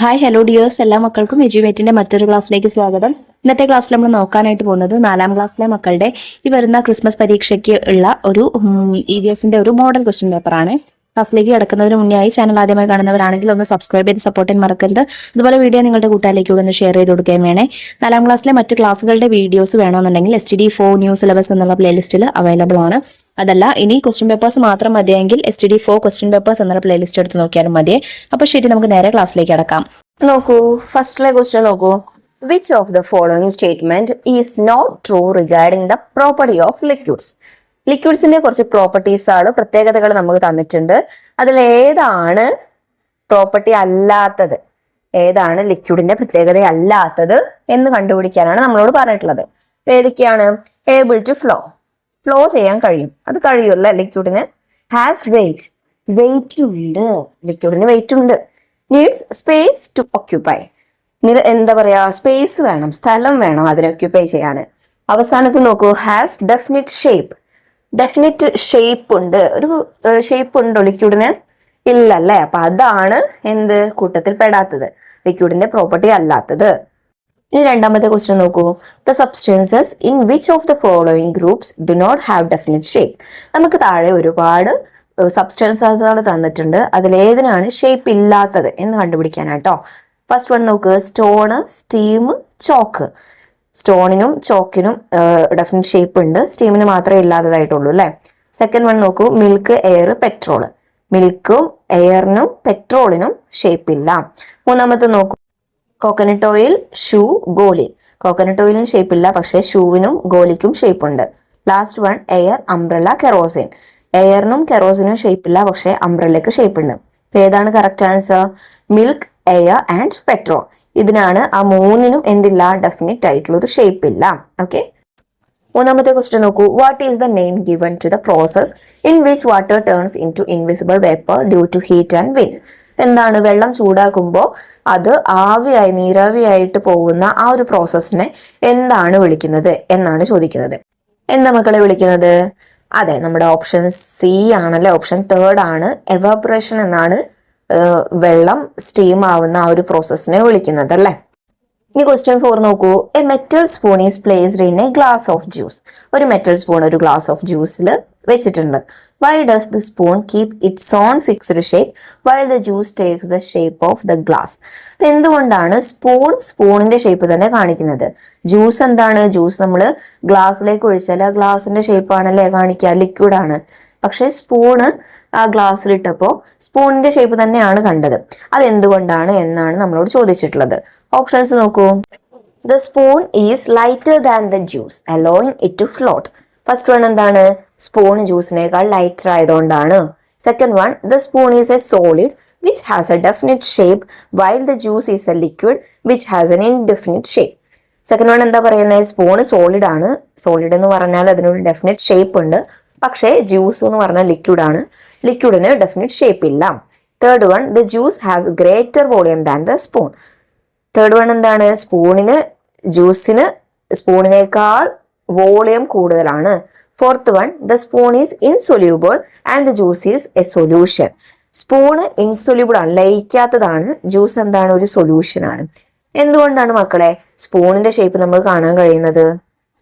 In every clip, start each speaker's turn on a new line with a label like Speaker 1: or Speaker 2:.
Speaker 1: Hi hello dears, എല്ലാ മക്കൾക്കും എജ്യുവേറ്റിന്റെ മറ്റൊരു ക്ലാസ്സിലേക്ക് സ്വാഗതം. ഇന്നത്തെ ക്ലാസ്സിൽ നമ്മൾ നോക്കാനായിട്ട് പോകുന്നത് 4ാം ക്ലാസ്സിലെ മക്കളുടെ ഈ വരുന്ന ക്രിസ്മസ് പരീക്ഷയ്ക്ക് ഉള്ള ഒരു EVSന്റെ ഒരു മോഡൽ ക്വസ്റ്റ്യൻ പേപ്പറാണ്. ക്ലാസ്സിലേക്ക് കിടക്കുന്നതിന് മുന്നേ ആയി ചാനൽ ആദ്യമായി കാണുന്നവരാണെങ്കിൽ ഒന്ന് സബ്സ്ക്രൈബ് ചെയ്ത് സപ്പോർട്ട് ചെയ്യാൻ മറക്കരുത്. അതുപോലെ വീഡിയോ നിങ്ങളുടെ കൂട്ടുകാരിലേക്ക് ഒന്ന് ഷെയർ ചെയ്ത് കൊടുക്കുകയും വേണേ. 4ാം ക്ലാസ്സിലെ മറ്റ് ക്ലാസ്സുകളുടെ വീഡിയോസ് വേണമെന്നുണ്ടെങ്കിൽ STD4 ന്യൂ സിലബസ് എന്നുള്ള പ്ലേലിസ്റ്റിൽ അവൈലബിൾ ആണ്. അതല്ല ഇനി ക്വസ്റ്റ്യൻ പേപ്പേഴ്സ് മാത്രം മതിയെങ്കിൽ STD4 ക്വസ്റ്റ്യൻ പേപ്പേഴ്സ് എന്നുള്ള പ്ലേലിസ്റ്റ് എടുത്ത് നോക്കിയാലും മതിയെ. അപ്പോൾ ശരി, നമുക്ക് നേരെ ക്ലാസ്സിലേക്ക് കിടക്കാം.
Speaker 2: നോക്കൂ, ഫസ്റ്റിലെ ക്വസ്റ്റ്യൻ നോക്കൂ. Which of the following statement is not true regarding the property of liquids? ലിക്വിഡ്സിന്റെ കുറച്ച് പ്രോപ്പർട്ടീസ് ആണ്, പ്രത്യേകതകൾ നമുക്ക് തന്നിട്ടുണ്ട്. അതിൽ ഏതാണ് പ്രോപ്പർട്ടി അല്ലാത്തത്, ഏതാണ് ലിക്വിഡിന്റെ പ്രത്യേകത അല്ലാത്തത് എന്ന് കണ്ടുപിടിക്കാനാണ് നമ്മളോട് പറഞ്ഞിട്ടുള്ളത്. ഏതൊക്കെയാണ്? ഏബിൾ ടു ഫ്ലോ ചെയ്യാൻ കഴിയും, അത് കഴിയുമല്ലോ ലിക്വിഡിന്. ഹാസ് വെയിറ്റ് ഉണ്ട്, ലിക്വിഡിന് വെയിറ്റ് ഉണ്ട്. നീഡ്സ് സ്പേസ് ടു ഓക്യുപ്പൈ, എന്താ പറയാ, സ്പേസ് വേണം, സ്ഥലം വേണം അതിനെ ഓക്യുപ്പൈ ചെയ്യാൻ. അവസാനത്ത് നോക്കൂ, ഹാസ് ഡെഫിനിറ്റ് ഷേപ്പ് ഉണ്ട്. ഒരു ഷേപ്പ് ഉണ്ടോ ലിക്വിഡിന്? ഇല്ലല്ലേ. അപ്പൊ അതാണ് എന്ത് കൂട്ടത്തിൽ പെടാത്തത്, ലിക്വിഡിന്റെ പ്രോപ്പർട്ടി അല്ലാത്തത്. ഇനി രണ്ടാമത്തെ ക്വസ്റ്റ്യൻ നോക്കൂ. The substances in which of the following groups do not have definite shape? നമുക്ക് താഴെ ഒരുപാട് സബ്സ്റ്റൻസുകൾ തന്നിട്ടുണ്ട്. അതിലേതിനാണ് ഷേപ്പ് ഇല്ലാത്തത് എന്ന് കണ്ടുപിടിക്കാനാട്ടോ. ഫസ്റ്റ് വൺ നോക്ക്, സ്റ്റോണ്, സ്റ്റീം, ചോക്ക്. സ്റ്റോണിനും ചോക്കിനും ഡെഫിനിറ്റ് ഷേപ്പ് ഉണ്ട്, സ്റ്റീമിന് മാത്രമേ ഇല്ലാത്തതായിട്ടുള്ളൂ അല്ലെ. സെക്കൻഡ് വൺ നോക്കൂ, മിൽക്ക്, എയർ, പെട്രോൾ. മിൽക്കും എയറിനും പെട്രോളിനും ഷേപ്പ് ഇല്ല. മൂന്നാമത്തെ നോക്കൂ, കോക്കനട്ട് ഓയിൽ, ഷൂ, ഗോലി. കോക്കനട്ട് ഓയിലും ഷേപ്പ് ഇല്ല, പക്ഷെ ഷൂവിനും ഗോലിക്കും ഷേപ്പ് ഉണ്ട്. Last one, air, umbrella, kerosene. എയറിനും കെറോസിനും ഷേപ്പ് ഇല്ല, പക്ഷെ അംബ്രല്ലക്ക് ഷേപ്പ് ഉണ്ട്. ഏതാണ് correct answer? Milk, air and petrol. ഇതിനാണ് ആ മൂന്നിനും എന്തില്ല, ഡെഫിനിറ്റ് ആയിട്ടുള്ള ഒരു ഷേപ്പ് ഇല്ല. ഓക്കെ. മൂന്നാമത്തെ ക്വസ്റ്റ്യൻ നോക്കൂ. What is the name given to the process in which water turns into invisible vapour due to heat and wind? എന്താണ്? വെള്ളം ചൂടാക്കുമ്പോൾ അത് ആവിയായി, നീരാവിയായിട്ട് പോകുന്ന ആ ഒരു പ്രോസസ്സിനെ എന്താണ് വിളിക്കുന്നത് എന്നാണ് ചോദിക്കുന്നത്. എന്താ മക്കളെ വിളിക്കുന്നത്? അതെ, നമ്മുടെ ഓപ്ഷൻ സി ആണല്ലേ, ഓപ്ഷൻ തേർഡ് ആണ്. എവാപറേഷൻ എന്നാണ് വെള്ളം സ്റ്റീം ആവുന്ന ആ ഒരു പ്രോസസ്സിനെ വിളിക്കുന്നത് അല്ലെ. ഇനി ക്വസ്റ്റ്യൻ 4 നോക്കൂ. A metal spoon is placed in A glass of juice. ഒരു മെറ്റൽ സ്പൂൺ ഒരു ഗ്ലാസ് ഓഫ് ജ്യൂസിൽ വെച്ചിട്ടുണ്ട്. Why does the spoon keep it's on fixed shape while the juice takes the shape of the glass? എന്തുകൊണ്ടാണ് സ്പൂണിന്റെ shape തന്നെ കാണിക്കുന്നത്? Juice എന്താണ്? Juice നമ്മൾ ഗ്ലാസ്സിലേക്ക് ഒഴിച്ചാൽ ആ ഗ്ലാസിന്റെ ഷേപ്പ് ആണല്ലേ കാണിക്കുക, ലിക്വിഡ് ആണ്. പക്ഷെ സ്പൂണ് ആ ഗ്ലാസ്സിലിട്ടപ്പോ സ്പൂണിന്റെ ഷേപ്പ് തന്നെയാണ് കണ്ടത്. അതെന്തുകൊണ്ടാണ് എന്നാണ് നമ്മളോട് ചോദിച്ചിട്ടുള്ളത്. ഓപ്ഷൻസ് നോക്കൂ. The spoon is lighter than the juice allowing it to float. First one എന്താണ്? സ്പൂൺ ജ്യൂസിനേക്കാൾ ലൈറ്റർ ആയതുകൊണ്ടാണ്. Second one, the spoon is a solid which has a definite shape while the juice is a liquid which has an indefinite shape. Second one എന്താ പറയുന്നത്? Spoon solid ആണ്. Solid എന്ന് പറഞ്ഞാൽ അതിനൊരു definite shape ഉണ്ട്, പക്ഷേ juice എന്ന് പറഞ്ഞാൽ ലിക്വിഡ് ആണ്, ലിക്വിഡിന് ഡെഫിനിറ്റ് ഷേപ്പ് ഇല്ല. Third one, the juice has greater volume than the spoon. Third one എന്താണ്? ജ്യൂസിന് സ്പൂണിനേക്കാൾ വോളിയം കൂടുതലാണ്. Fourth one, the spoon is insoluble and the juice is A solution. Spoon insoluble ആണ്, ലയിക്കാത്തതാണ്. Juice എന്താണ്? ഒരു solution ആണ്. എന്തുകൊണ്ടാണ് മക്കളെ സ്പൂണിന്റെ shape നമുക്ക് കാണാൻ കഴിയുന്നത്?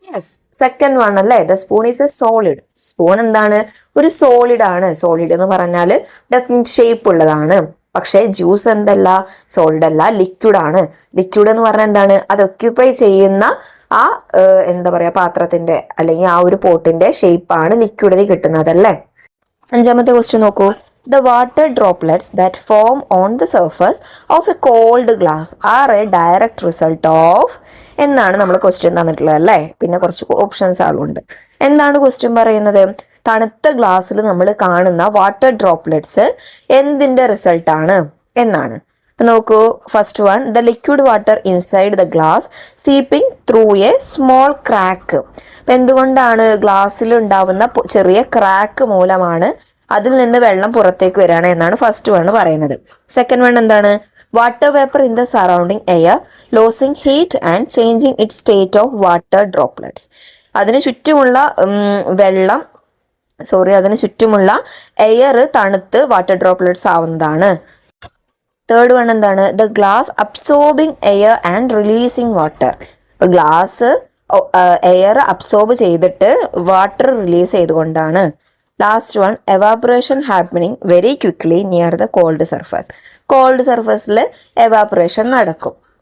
Speaker 2: യെസ്, സെക്കൻഡ് വൺ അല്ലേ. The spoon is a solid. Spoon എന്താണ്? ഒരു സോളിഡ് ആണ്. സോളിഡ് എന്ന് പറഞ്ഞാൽ ഡെഫിനിറ്റ് ഷേപ്പ് ഉള്ളതാണ്. പക്ഷെ ജ്യൂസ് എന്തല്ല? സോളിഡ് അല്ല, ലിക്വിഡ് ആണ്. ലിക്വിഡ് എന്ന് പറഞ്ഞാൽ എന്താണ്? അത് ഒക്യുപ്പൈ ചെയ്യുന്ന ആ എന്താ പറയാ, പാത്രത്തിന്റെ അല്ലെങ്കിൽ ആ ഒരു പോട്ടിന്റെ ഷേപ്പാണ് ലിക്വിഡിന് കിട്ടുന്നത് അല്ലേ. അഞ്ചാമത്തെ ക്വസ്റ്റ്യൻ നോക്കൂ. The water droplets that form on the surface of a cold glass are a direct result of എന്നാണ് നമ്മൾ ക്വസ്റ്റ്യൻ തന്നിട്ടുള്ളത് അല്ലേ. പിന്നെ കുറച്ച് ഓപ്ഷൻസ് ആളുണ്ട്. എന്താണ് ക്വസ്റ്റ്യൻ പറയുന്നത്? തണുത്ത ഗ്ലാസ്സിൽ നമ്മൾ കാണുന്ന വാട്ടർ ഡ്രോപ്ലെറ്റ്സ് എന്തിന്റെ റിസൾട്ട് ആണ് എന്നാണ്. നോക്കൂ, first one, the liquid water inside the glass seeping through A small crack. അപ്പൊ എന്തുകൊണ്ടാണ്? ഗ്ലാസ്സിൽ ഉണ്ടാവുന്ന ചെറിയ ക്രാക്ക് മൂലമാണ് അതിൽ നിന്ന് വെള്ളം പുറത്തേക്ക് വരികയാണ് എന്നാണ് ഫസ്റ്റ് വൺ പറയുന്നത്. സെക്കൻഡ് വൺ എന്താണ്? Water vapour in the surrounding air losing heat and changing it state of water droplets. അതിന് ചുറ്റുമുള്ള അതിന് ചുറ്റുമുള്ള എയർ തണുത്ത് വാട്ടർ ഡ്രോപ്ലെറ്റ്സ് ആവുന്നതാണ്. തേർഡ് വൺ എന്താണ്? The glass absorbing air and releasing water. Glass air absorb ചെയ്തിട്ട് water release ചെയ്തുകൊണ്ടാണ്. Last one evaporation happening very quickly near the cold surface. Cold സർഫസിൽ എവാപറേഷൻ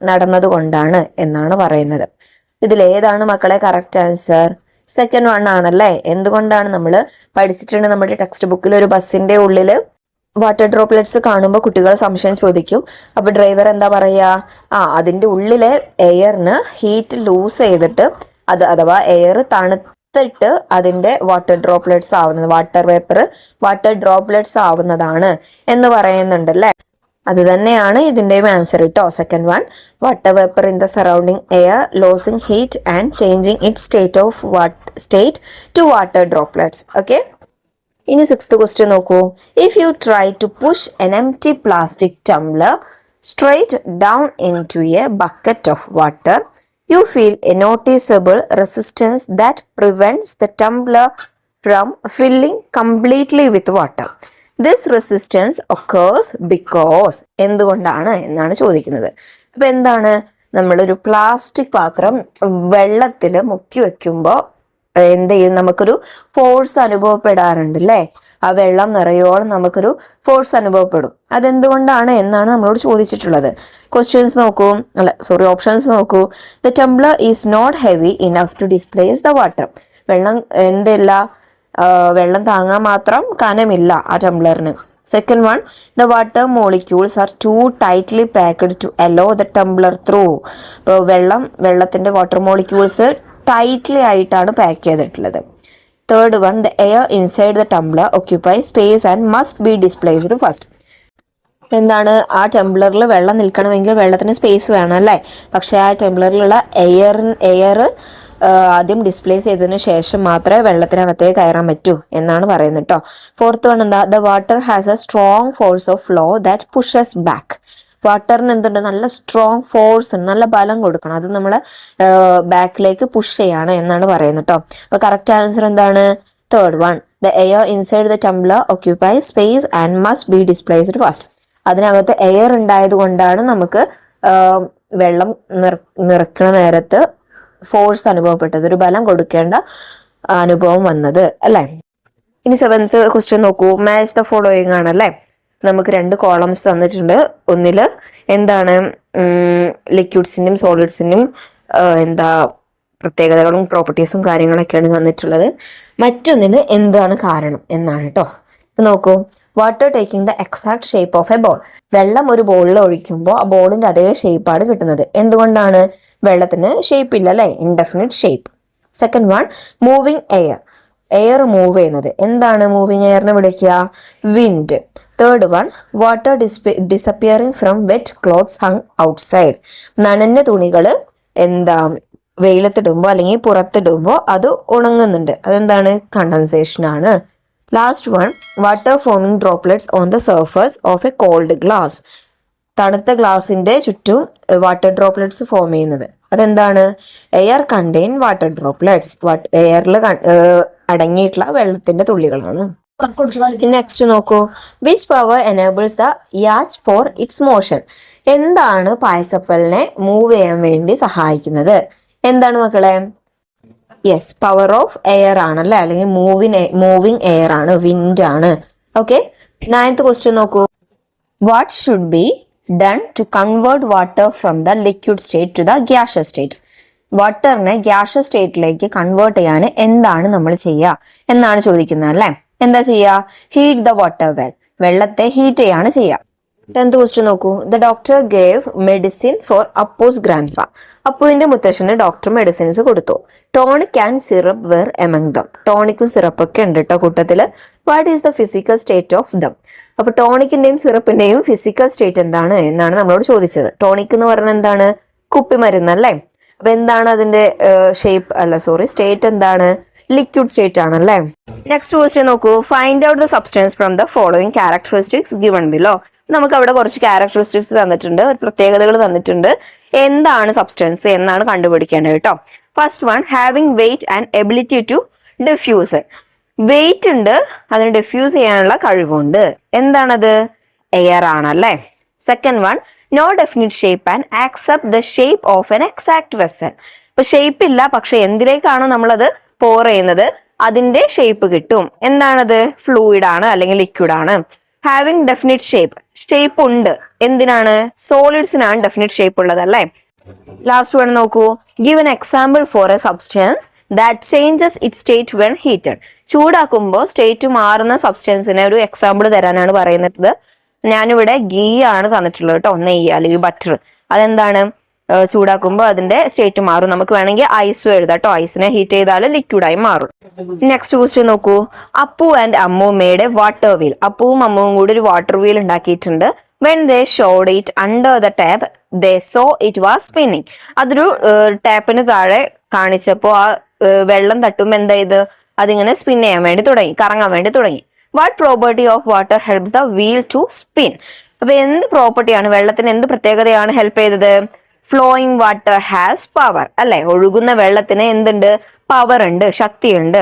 Speaker 2: നടന്നത് കൊണ്ടാണ് എന്നാണ് പറയുന്നത്. ഇതിലേതാണ് മക്കളെ കറക്റ്റ് ആൻസർ? സെക്കൻഡ് വൺ ആണല്ലേ. എന്തുകൊണ്ടാണ്? നമ്മൾ പഠിച്ചിട്ടുണ്ട് നമ്മുടെ ടെക്സ്റ്റ് ബുക്കിൽ ഒരു ബസ്സിന്റെ ഉള്ളിൽ വാട്ടർ ഡ്രോപ്ലെറ്റ്സ് കാണുമ്പോൾ കുട്ടികൾ സംശയം ചോദിക്കും. അപ്പൊ ഡ്രൈവർ എന്താ പറയാ? അതിന്റെ ഉള്ളിലെ എയറിന് ഹീറ്റ് ലൂസ് ചെയ്തിട്ട് അഥവാ എയർ തണുത്തിട്ട് അതിന്റെ വാട്ടർ ഡ്രോപ്ലെറ്റ്സ് ആവുന്നത്, വാട്ടർ ഡ്രോപ്ലെറ്റ്സ് ആവുന്നതാണ് എന്ന് പറയുന്നുണ്ടല്ലേ. അത് തന്നെയാണ് ഇതിന്റെയും ആൻസർ കേട്ടോ. Second one, water vapour in the surrounding air losing heat and changing it state to water droplets. Okay, ഇനി സിക്സ്ത് ക്വസ്റ്റ്യൻ നോക്കൂ. If you try to push an empty plastic tumbler straight down into a bucket of water, you feel a noticeable resistance that prevents the tumbler from filling completely with water. This resistance occurs because എന്തുകൊണ്ടാണ് എന്നാണ് ചോദിക്കുന്നത്. അപ്പൊ എന്താണ്? നമ്മളൊരു plastic പാത്രം വെള്ളത്തിൽ മുക്കി വെക്കുമ്പോൾ എന്ത് ചെയ്യും? നമുക്കൊരു ഫോഴ്സ് അനുഭവപ്പെടാറുണ്ട് അല്ലേ? ആ വെള്ളം നിറയോളം നമുക്കൊരു ഫോഴ്സ് അനുഭവപ്പെടും. അതെന്തുകൊണ്ടാണ് എന്നാണ് നമ്മളോട് ചോദിച്ചിട്ടുള്ളത്. ഓപ്ഷൻസ് നോക്കൂ. The tumbler is not heavy enough to displace the water. വെള്ളം താങ്ങാൻ മാത്രം കനമില്ല ആ ടംബ്ലറിന്. Second one, the water molecules are too tightly packed to allow the tumbler through. ഇപ്പോൾ വെള്ളത്തിന്റെ വാട്ടർ മോളിക്യൂൾസ് ടൈറ്റ്ലി ആയിട്ടാണ് പാക്ക് ചെയ്തിട്ടുള്ളത്. Third one, the air inside the tumbler occupy space and must be displaced first. എന്താണ്? ആ ടംബ്ലറിൽ വെള്ളം നിൽക്കണമെങ്കിൽ വെള്ളത്തിന് space വേണം അല്ലേ? പക്ഷെ ആ ടംബ്ലറിലുള്ള എയർ ആദ്യം ഡിസ്പ്ലേസ് ചെയ്തതിന് ശേഷം മാത്രമേ വെള്ളത്തിനകത്തേക്ക് കയറാൻ പറ്റൂ എന്നാണ് പറയുന്നത് കേട്ടോ. ഫോർത്ത് വൺ എന്താ? The water has a strong force of flow that pushes back. വാട്ടറിന് എന്തുണ്ട്? നല്ല സ്ട്രോങ് ഫോഴ്സ് ഉണ്ട്, നല്ല ബലം കൊടുക്കണം, അത് നമ്മളെ ബാക്കിലേക്ക് പുഷ് ചെയ്യാണ് എന്നാണ് പറയുന്നത് കേട്ടോ. അപ്പൊ കറക്റ്റ് ആൻസർ എന്താണ്? Third one, the air inside the tumbler occupy space and must be displaced first. അതിനകത്ത് എയർ ഉണ്ടായത് കൊണ്ടാണ് നമുക്ക് വെള്ളം നിറയ്ക്കുന്ന നേരത്ത് ഫോഴ്സ് അനുഭവപ്പെട്ടത്, ഒരു ബലം കൊടുക്കേണ്ട അനുഭവം വന്നത് അല്ലെ. ഇനി സെവൻത്ത് ക്വസ്റ്റ്യൻ നോക്കൂ. മാച്ച് ദ ഫോളോയിങ് ആണല്ലേ. നമുക്ക് രണ്ട് കോളംസ് തന്നിട്ടുണ്ട്. ഒന്നില് എന്താണ് ലിക്വിഡ്സിന്റെയും സോളിഡ്സിന്റെയും പ്രത്യേകതകളും പ്രോപ്പർട്ടീസും കാര്യങ്ങളൊക്കെയാണ് തന്നിട്ടുള്ളത്. മറ്റൊന്നിന് എന്താണ് കാരണം എന്നാണ് കേട്ടോ. നോക്കൂ. Water taking the exact shape of A ball. വെള്ളം ഒരു ബോളിൽ ഒഴിക്കുമ്പോൾ ആ ബോളിന്റെ അതേ ഷേപ്പാണ് കിട്ടുന്നത്. എന്തുകൊണ്ടാണ്? വെള്ളത്തിന് ഷേപ്പ് ഇല്ല അല്ലെ, indefinite shape. Second one, moving air move ചെയ്യുന്നത്. എന്താണ് മൂവിങ് എയറിനെ വിളിക്കുക? Wind. Third one, water disappearing from wet clothes hung outside. നനഞ്ഞ തുണികൾ വെയിലത്തിടുമ്പോൾ അല്ലെങ്കിൽ പുറത്തിടുമ്പോൾ അത് ഉണങ്ങുന്നുണ്ട്. അതെന്താണ്? കണ്ടൻസേഷൻ ആണ്. Last one, water forming droplets on the surface of a cold glass. തണുത്ത ഗ്ലാസിന്റെ ചുറ്റും വാട്ടർ ഡ്രോപ്ലെറ്റ്സ് ഫോം ചെയ്യുന്നത്. അതെന്താണ്? Air contain water droplets. എയറിൽ അടങ്ങിയിട്ടുള്ള വെള്ളത്തിന്റെ തുള്ളികളാണ്. നെക്സ്റ്റ് നോക്കൂ. Which power enables the yacht for its motion. എന്താണ് പായ്ക്കപ്പലിനെ മൂവ് ചെയ്യാൻ വേണ്ടി സഹായിക്കുന്നത്? എന്താണ് മക്കളെ? യെസ്, പവർ ഓഫ് എയർ ആണല്ലേ, അല്ലെങ്കിൽ മൂവിങ് എയർ ആണ്, വിൻഡ് ആണ്. ഓക്കെ, നയൻത് ക്വസ്റ്റ്യൻ നോക്കൂ. What should be done to convert water from the liquid state to the gaseous state. വാട്ടറിനെ ഗ്യാഷ്യസ് സ്റ്റേറ്റിലേക്ക് കൺവേർട്ട് ചെയ്യാൻ എന്താണ് നമ്മൾ ചെയ്യുക എന്നാണ് ചോദിക്കുന്നത് അല്ലെ. എന്താ ചെയ്യുക? Heat the water well. വെള്ളത്തെ ഹീറ്റ് ചെയ്യാണ് ചെയ്യുക. 10th ക്വസ്റ്റ്യൻ നോക്കൂ. The doctor gave medicine for Appu's grandpa. അപ്പുവിന്റെ മുത്തശ്ശന് ഡോക്ടർ മെഡിസിൻസ് കൊടുത്തു. Tonic and syrup were among them. ടോണിക്കും സിറപ്പൊക്കെ ഉണ്ട് കേട്ടോ കൂട്ടത്തില്. What is the physical state of them. അപ്പൊ ടോണിക്കിന്റെയും സിറപ്പിന്റെയും ഫിസിക്കൽ സ്റ്റേറ്റ് എന്താണ് എന്നാണ് നമ്മളോട് ചോദിച്ചത്. ടോണിക് എന്ന് പറഞ്ഞാൽ എന്താണ്? കുപ്പിമരുന്ന് അല്ലേ. അപ്പൊ എന്താണ് അതിന്റെ സ്റ്റേറ്റ് എന്താണ്? ലിക്വിഡ് സ്റ്റേറ്റ് ആണല്ലേ. നെക്സ്റ്റ് ക്വസ്റ്റ്യൻ നോക്കൂ. Find out the substance from the following characteristics given below. നമുക്ക് അവിടെ കുറച്ച് ക്യാരക്ടറിസ്റ്റിക്സ് തന്നിട്ടുണ്ട്, പ്രത്യേകതകൾ തന്നിട്ടുണ്ട്. എന്താണ് സബ്സ്റ്റൻസ് എന്നാണ് കണ്ടുപിടിക്കേണ്ടത് കേട്ടോ. First one, having weight and ability to diffuse. Weight ഉണ്ട്, അതിന് ഡിഫ്യൂസ് ചെയ്യാനുള്ള കഴിവുണ്ട്. എന്താണത്? എയർ ആണല്ലേ. Second one, no definite shape and accept the shape of an exact vessel. ഇപ്പൊ ഷേപ്പ് ഇല്ല, പക്ഷെ എന്തിലേക്കാണോ നമ്മളത് പോർ ചെയ്യുന്നത് അതിന്റെ ഷേപ്പ് കിട്ടും. എന്താണത്? ഫ്ലൂയിഡ് ആണ് അല്ലെങ്കിൽ ലിക്വിഡ് ആണ്. ഹാവിംഗ് ഡെഫിനിറ്റ് ഷേപ്പ് ഉണ്ട്. എന്തിനാണ്? സോളിഡ്സിനാണ് ഡെഫിനിറ്റ് ഷേപ്പ് ഉള്ളത് അല്ലേ. ലാസ്റ്റ് വൺ നോക്കൂ, give an example for a substance that changes it state when heated. ചൂടാക്കുമ്പോൾ സ്റ്റേറ്റ് മാറുന്ന സബ്സ്റ്റൻസിനെ ഒരു എക്സാമ്പിൾ തരാനാണ് പറയുന്നത്. ഞാനിവിടെ ഗീ ആണ് തന്നിട്ടുള്ളത് കേട്ടോ, നെയ്യ് അല്ലെങ്കിൽ ബട്ടർ. അതെന്താണ്? ചൂടാക്കുമ്പോൾ അതിന്റെ സ്റ്റേറ്റ് മാറും. നമുക്ക് വേണമെങ്കിൽ ഐസും എഴുതാം കേട്ടോ, ഐസിനെ ഹീറ്റ് ചെയ്താൽ ലിക്വിഡായി മാറും. നെക്സ്റ്റ് ക്വസ്റ്റ്യൻ നോക്കൂ, Appu and Ammu made a water wheel. അപ്പുവും അമ്മുവും കൂടി ഒരു വാട്ടർ വീൽ ഉണ്ടാക്കിയിട്ടുണ്ട്. When they showed it under the tap they saw it was spinning. അതൊരു ടാപ്പിന് താഴെ കാണിച്ചപ്പോൾ ആ വെള്ളം തട്ടുമ്പോൾ എന്താ ഇത്? അതിങ്ങനെ സ്പിൻ ചെയ്യാൻ വേണ്ടി തുടങ്ങി, കറങ്ങാൻ വേണ്ടി തുടങ്ങി. What property of water helps the wheel to spin? അപ്പൊ എന്ത് പ്രോപ്പർട്ടിയാണ്, വെള്ളത്തിന് എന്ത് പ്രത്യേകതയാണ് ഹെൽപ്പ് ചെയ്തത്? ഫ്ലോയിങ് വാട്ടർ ഹാസ് പവർ അല്ലെ. ഒഴുകുന്ന വെള്ളത്തിന് എന്തുണ്ട്? പവർ ഉണ്ട്, ശക്തിയുണ്ട്.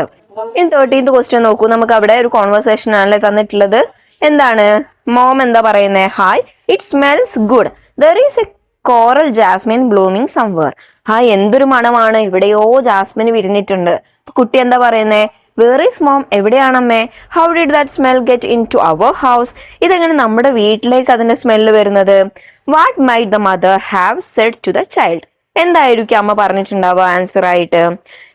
Speaker 2: ഇനി 13th ക്വസ്റ്റ്യൻ നോക്കൂ, നമുക്ക് അവിടെ ഒരു കോൺവെർസേഷൻ ആണല്ലേ തന്നിട്ടുള്ളത്. എന്താണ്? മോം എന്താ പറയുന്നത്? Hi, it smells good, there is a coral jasmine blooming somewhere. ഹായ്, എന്തൊരു മണമാണ്, എവിടെയോ ജാസ്മിൻ വിരിഞ്ഞിട്ടുണ്ട്. കുട്ടി എന്താ പറയുന്നേ? Where is mom? എവിടെയാണമ്മേ? How did that smell get into our house? ഇതെങ്ങനെ നമ്മുടെ വീട്ടിലേക്ക് അതിന്റെ സ്മെല്ല് വരുന്നത്? What might the mother have said to the child? എന്തായിരിക്കും അമ്മ പറഞ്ഞിട്ടുണ്ടാവുക ആൻസർ ആയിട്ട്?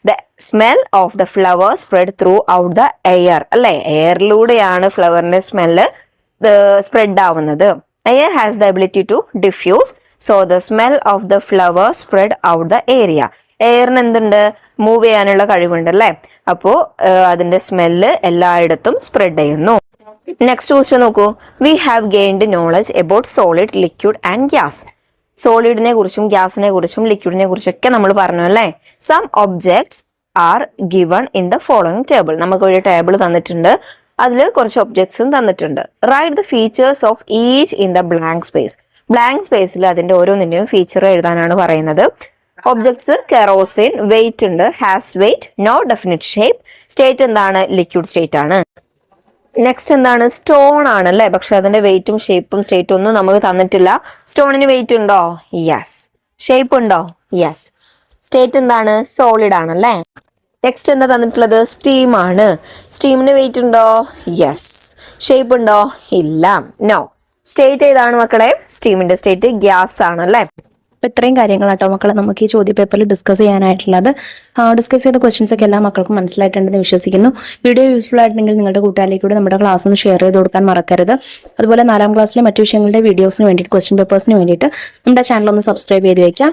Speaker 2: The smell of the flower spread throughout the air അല്ലെ. എയറിലൂടെയാണ് ഫ്ലവറിന്റെ സ്മെല്ല് സ്പ്രെഡ് ആവുന്നത്. Air has the ability to diffuse, so the smell of the flower spread out the area. എയറിന് എന്തുണ്ട്? Move ചെയ്യാനുള്ള കഴിവുണ്ട് അല്ലേ. അപ്പോ അതിന്റെ സ്മെല്ല് എല്ലായിടത്തും സ്പ്രെഡ് ചെയ്യുന്നു. നെക്സ്റ്റ് ക്വസ്റ്റ്യൻ നോക്കൂ, we have gained knowledge about solid, liquid and gas. സോളിഡിനെ കുറിച്ചും ഗ്യാസിനെ കുറിച്ചും ലിക്വിഡിനെ കുറിച്ചൊക്കെ നമ്മൾ പറഞ്ഞു അല്ലേ. Some objects are given in the following table. നമുക്ക് ഒരു ടേബിൾ തന്നിട്ടുണ്ട്, അതിൽ കുറച്ച് ഒബ്ജക്ട്സും തന്നിട്ടുണ്ട്. Write the features of each in the blank space. Blank സ്പേസിൽ അതിന്റെ ഓരോന്നിന്റെയും ഫീച്ചർ എഴുതാനാണ് പറയുന്നത്. ഒബ്ജക്ട്സ് കെറോസിൻ, വെയിറ്റ് ഉണ്ട്, has weight, no definite shape. State എന്താണ്? ലിക്വിഡ് സ്റ്റേറ്റ് ആണ്. നെക്സ്റ്റ് എന്താണ്? സ്റ്റോൺ ആണ് അല്ലെ, പക്ഷെ അതിന്റെ വെയിറ്റും ഷേപ്പും സ്റ്റേറ്റും ഒന്നും നമുക്ക് തന്നിട്ടില്ല. സ്റ്റോണിന് വെയിറ്റ് ഉണ്ടോ? യെസ്. ഷേപ്പ് ഉണ്ടോ? യെസ്. സ്റ്റേറ്റ് എന്താണ്? സോളിഡ് ആണ് അല്ലേ. നെക്സ്റ്റ് എന്താ തന്നിട്ടുള്ളത്? സ്റ്റീം ആണ്. സ്റ്റീമിന് വെയിറ്റ് ഉണ്ടോ? യെസ്. ഷേപ്പ് ഉണ്ടോ? ഇല്ല. നോ. സ്റ്റേറ്റ് ഏതാണ് മക്കളെ? സ്റ്റീമിന്റെ സ്റ്റേറ്റ് ഗ്യാസ് ആണ് അല്ലേ.
Speaker 1: അപ്പൊ ഇത്രയും കാര്യങ്ങളാട്ടോ മക്കളെ നമുക്ക് ഈ ചോദ്യ പേപ്പറിൽ ഡിസ്കസ് ചെയ്യാനായിട്ടുള്ളത്. ഡിസ്കസ് ചെയ്ത ക്വസ്റ്റ്യൻസ് ഒക്കെ എല്ലാ മക്കൾക്കും മനസ്സിലായിട്ടുണ്ടെന്ന് വിശ്വസിക്കുന്നു. വീഡിയോ യൂസ്ഫുൾ ആയിട്ടുണ്ടെങ്കിൽ നിങ്ങളുടെ കൂട്ടുകാരിലേക്ക് കൂടി നമ്മുടെ ക്ലാസ് ഒന്ന് ഷെയർ ചെയ്ത് കൊടുക്കാൻ മറക്കരുത്. അതുപോലെ 4ാം ക്ലാസ്സിലെ മറ്റു വിഷയങ്ങളുടെ വീഡിയോസിന് വേണ്ടിയിട്ട്, ക്വസ്റ്റ്യൻ പേപ്പേഴ്സിന് വേണ്ടിയിട്ട് നമ്മുടെ ചാനൽ ഒന്ന് സബ്സ്ക്രൈബ് ചെയ്ത് വെക്കാം.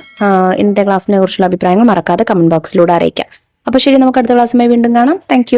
Speaker 1: ഇന്നത്തെ ക്ലാസ്സിനെ കുറിച്ചുള്ള അഭിപ്രായങ്ങൾ മറക്കാതെ കമന്റ് ബോക്സിലൂടെ അറിയിക്കാം. അപ്പോൾ ശരി, നമുക്ക് അടുത്ത ക്ലാസ്സുമായി വീണ്ടും കാണാം. താങ്ക്